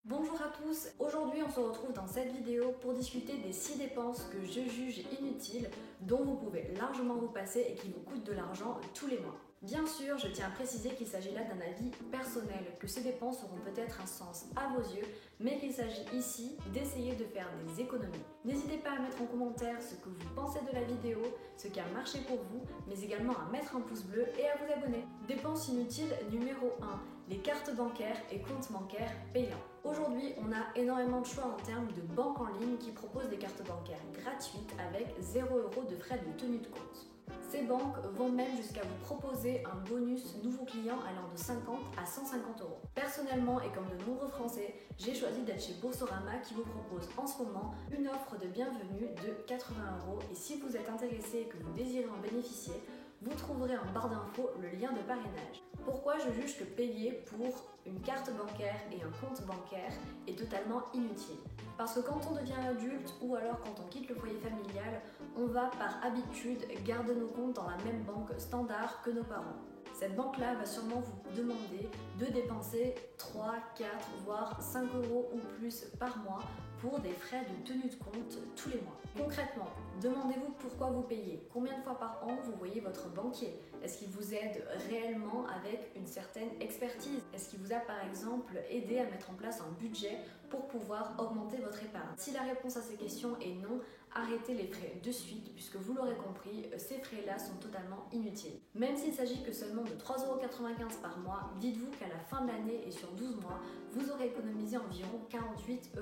Bonjour à tous, aujourd'hui on se retrouve dans cette vidéo pour discuter des 6 dépenses que je juge inutiles, dont vous pouvez largement vous passer et qui vous coûtent de l'argent tous les mois. Bien sûr, je tiens à préciser qu'il s'agit là d'un avis personnel, que ces dépenses auront peut-être un sens à vos yeux, mais qu'il s'agit ici d'essayer de faire des économies. N'hésitez pas à mettre en commentaire ce que vous pensez de la vidéo, ce qui a marché pour vous, mais également à mettre un pouce bleu et à vous abonner. Dépense inutile numéro 1, les cartes bancaires et comptes bancaires payants. Aujourd'hui, on a énormément de choix en termes de banques en ligne qui proposent des cartes bancaires gratuites avec 0 € de frais de tenue de compte. Ces banques vont même jusqu'à vous proposer un bonus nouveau client allant de 50 à 150 €. Personnellement, et comme de nombreux Français, j'ai choisi d'être chez Boursorama qui vous propose en ce moment une offre de bienvenue de 80 € et si vous êtes intéressé et que vous désirez en bénéficier, vous trouverez en barre d'infos le lien de parrainage. Pourquoi je juge que payer pour une carte bancaire et un compte bancaire est totalement inutile? Parce que quand on devient adulte ou alors quand on quitte le foyer familial, on va par habitude garder nos comptes dans la même banque standard que nos parents. Cette banque-là va sûrement vous demander de dépenser 3, 4, voire 5 € ou plus par mois pour des frais de tenue de compte tous les mois. Concrètement, demandez-vous pourquoi vous payez, combien de fois par an vous voyez votre banquier, est-ce qu'il vous aide réellement avec une certaine expertise, est-ce qu'il vous a par exemple aidé à mettre en place un budget pour pouvoir augmenter votre épargne. Si la réponse à ces questions est non, arrêtez les frais de suite puisque vous l'aurez compris, ces frais-là sont totalement inutiles. Même s'il s'agit que seulement de 3,95 € par mois, dites-vous qu'à la fin de l'année et sur 12 mois, vous aurez économisé environ 48 €.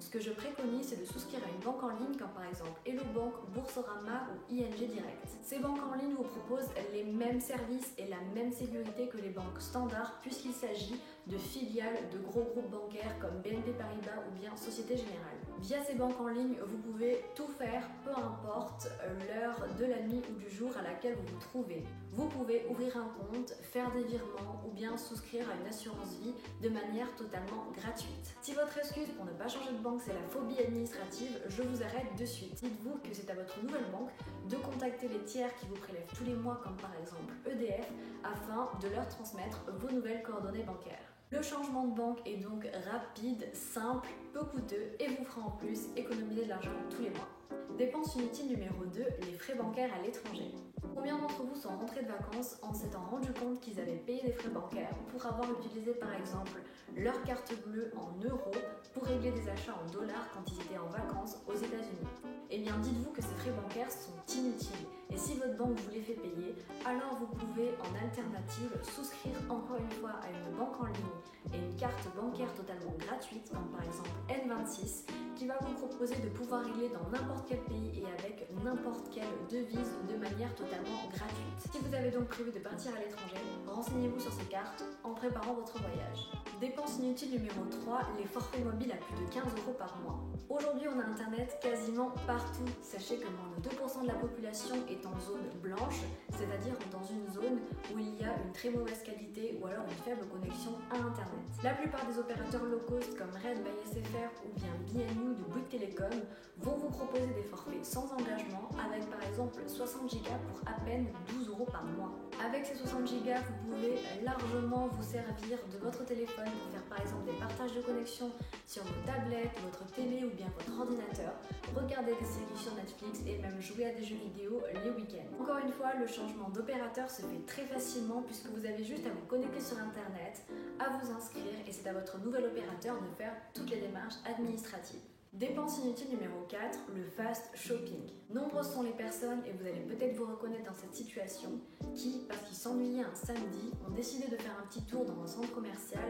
Ce que je préconise, c'est de souscrire à une banque en ligne comme par exemple Hello Bank, Boursorama ou ING Direct. Ces banques en ligne vous proposent les mêmes services et la même sécurité que les banques standards puisqu'il s'agit de filiales de gros groupes bancaires comme BNP Paribas ou bien Société Générale. Via ces banques en ligne, vous pouvez tout faire, peu importe l'heure de la nuit ou du jour à laquelle vous vous trouvez. Vous pouvez ouvrir un compte, faire des virements ou bien souscrire à une assurance vie de manière totalement gratuite. Si votre excuse pour ne pas changer de banque c'est la phobie administrative, je vous arrête de suite. Dites-vous que c'est à votre nouvelle banque de contacter les tiers qui vous prélèvent tous les mois comme par exemple EDF afin de leur transmettre vos nouvelles coordonnées bancaires. Le changement de banque est donc rapide, simple, peu coûteux et vous fera en plus économiser de l'argent tous les mois. Dépense inutile numéro 2, les frais bancaires à l'étranger. Combien d'entre vous sont rentrés de vacances en s'étant rendu compte qu'ils avaient payé des frais bancaires pour avoir utilisé par exemple leur carte bleue en euros pour régler des achats en dollars quand ils étaient en vacances aux États-Unis? Eh bien dites-vous que ces frais bancaires sont inutiles et si votre banque vous les fait payer, alors vous pouvez en alternative souscrire encore une fois à une banque en ligne et une carte bancaire totalement gratuite comme par exemple N26 qui va vous proposer de pouvoir régler dans n'importe quel pays et avec n'importe quelle devise de manière totalement gratuite. Si vous avez donc prévu de partir à l'étranger, renseignez-vous sur ces cartes en préparant votre voyage. Dépense inutile numéro 3, les forfaits mobiles à plus de 15 € par mois. Aujourd'hui, on a internet quasiment partout. Sachez que moins de 2% de la population est en zone blanche, c'est-à-dire dans une zone où il y a une très mauvaise qualité ou alors une faible connexion à internet. La plupart des opérateurs low cost comme Red by SFR ou bien BNU de Bouygues Télécom vont vous proposer des forfaits sans engagement avec par exemple 60 Go pour à peine 12 € par mois. Avec ces 60 Go, vous pouvez largement vous servir de votre téléphone pour faire par exemple des partages de connexion sur vos tablettes, votre télé ou bien votre ordinateur, regarder des séries sur Netflix et même jouer à des jeux vidéo les week-ends. Encore une fois, le changement d'opérateur se fait très facilement puisque vous avez juste à vous connecter sur internet, à vous inscrire et c'est à votre nouvel opérateur de faire toutes les démarches administratives. Dépense inutile numéro 4, le fast shopping. Nombreuses sont les personnes, et vous allez peut-être vous reconnaître dans cette situation, qui, parce qu'ils s'ennuyaient un samedi, ont décidé de faire un petit tour dans un centre commercial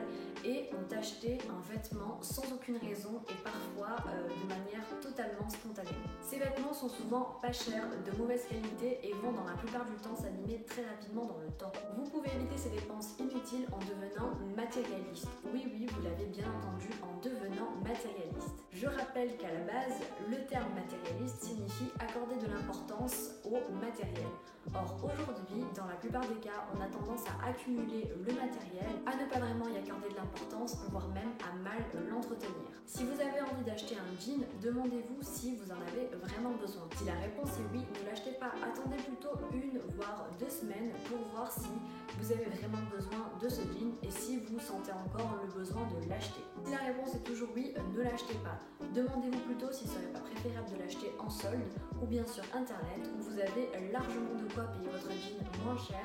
et ont acheté un vêtement sans aucune raison et parfois de manière totalement spontanée. Ces vêtements sont souvent pas chers, de mauvaise qualité et vont dans la plupart du temps s'abîmer très rapidement dans le temps. Vous pouvez éviter ces dépenses inutiles en devenant matérialiste. Oui, vous l'avez bien entendu, en devenant matérialiste. Je rappelle qu'à la base, le terme matérialiste signifie accorder de l'importance au matériel. Or, aujourd'hui, dans la plupart des cas, on a tendance à accumuler le matériel, à ne pas vraiment y accorder de l'importance, voire même à mal l'entretenir. Si vous avez envie d'acheter un jean, demandez-vous si vous en avez vraiment besoin. Si la réponse est oui, ne l'achetez pas. Attendez plutôt 1 voire 2 semaines pour voir si vous avez vraiment besoin de ce jean et si vous sentez encore le besoin de l'acheter. Si la réponse est toujours oui, ne l'achetez pas. Demandez-vous plutôt s'il ne serait pas préférable de l'acheter en solde ou bien sur internet où vous avez largement de quoi payer votre jean moins cher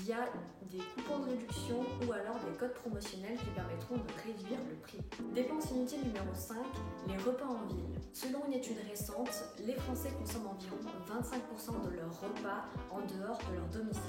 via des coupons de réduction ou alors des codes promotionnels qui permettront de réduire le prix. Dépense inutile numéro 5, les repas en ville. Selon une étude récente, les Français consomment environ 25% de leurs repas en dehors de leur domicile.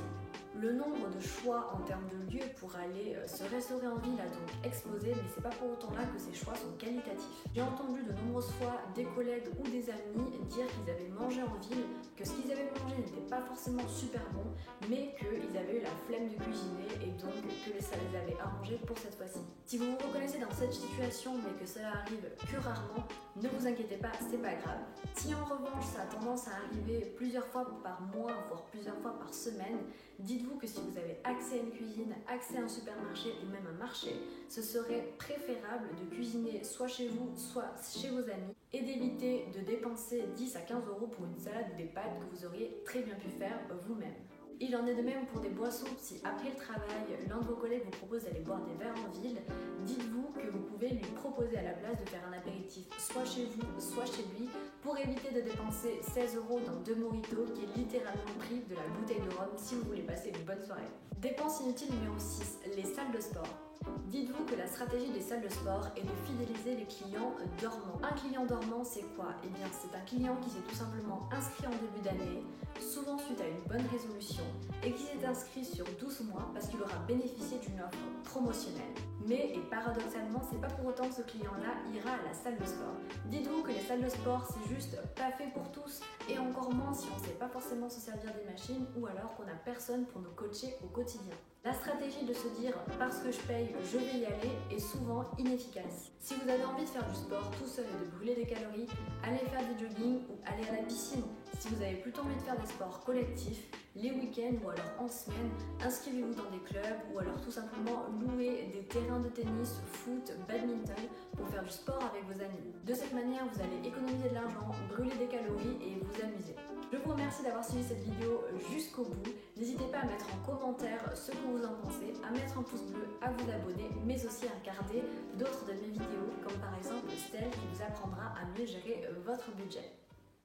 Le nombre de choix en termes de lieux pour aller se restaurer en ville a donc explosé, mais c'est pas pour autant là que ces choix sont qualitatifs. J'ai entendu de nombreuses fois des collègues ou des amis dire qu'ils avaient mangé en ville, que ce qu'ils avaient mangé n'était pas forcément super bon, mais qu'ils avaient eu la flemme de cuisiner et donc que ça les avait arrangés pour cette fois-ci. Si vous vous reconnaissez dans cette situation mais que cela arrive que rarement, ne vous inquiétez pas, c'est pas grave. Si en revanche ça a tendance à arriver plusieurs fois par mois, voire plusieurs fois par semaine, dites-vous que si vous avez accès à une cuisine, accès à un supermarché ou même un marché, ce serait préférable de cuisiner soit chez vous, soit chez vos amis et d'éviter de dépenser 10 à 15 € pour une salade ou des pâtes que vous auriez très bien pu faire vous-même. Il en est de même pour des boissons. Si après le travail, l'un de vos collègues vous propose d'aller boire des verres en ville, dites-vous que vous pouvez lui proposer à la place de faire un apéritif soit chez vous, soit chez lui, pour éviter de dépenser 16 € dans 2 mojitos, qui est littéralement le prix de la bouteille de rhum si vous voulez passer une bonne soirée. Dépense inutile numéro 6, les salles de sport. Dites-vous que la stratégie des salles de sport est de fidéliser les clients dormants. Un client dormant, c'est quoi? Eh bien, c'est un client qui s'est tout simplement inscrit en début d'année, souvent suite à une bonne résolution, et qui s'est inscrit sur 12 mois parce qu'il aura bénéficié d'une offre promotionnelle. Mais, et paradoxalement, c'est pas pour autant que ce client-là ira à la salle de sport. Dites-vous que les salles de sport, c'est juste pas fait pour tous, et encore moins si on sait pas forcément se servir des machines ou alors qu'on a personne pour nous coacher au quotidien. La stratégie de se dire « parce que je paye, je vais y aller » est souvent inefficace. Si vous avez envie de faire du sport tout seul et de brûler des calories, allez faire du jogging ou allez à la piscine. Si vous avez plutôt envie de faire des sports collectifs, les week-ends ou alors en semaine, inscrivez-vous dans des clubs ou alors tout simplement louez des terrains de tennis, foot, badminton pour faire du sport avec vos amis. De cette manière, vous allez économiser de l'argent, brûler des calories et vous amuser. Je vous remercie d'avoir suivi cette vidéo jusqu'au bout. N'hésitez pas à mettre en commentaire ce que vous en pensez, à mettre un pouce bleu, à vous abonner, mais aussi à regarder d'autres de mes vidéos, comme par exemple celle qui vous apprendra à mieux gérer votre budget.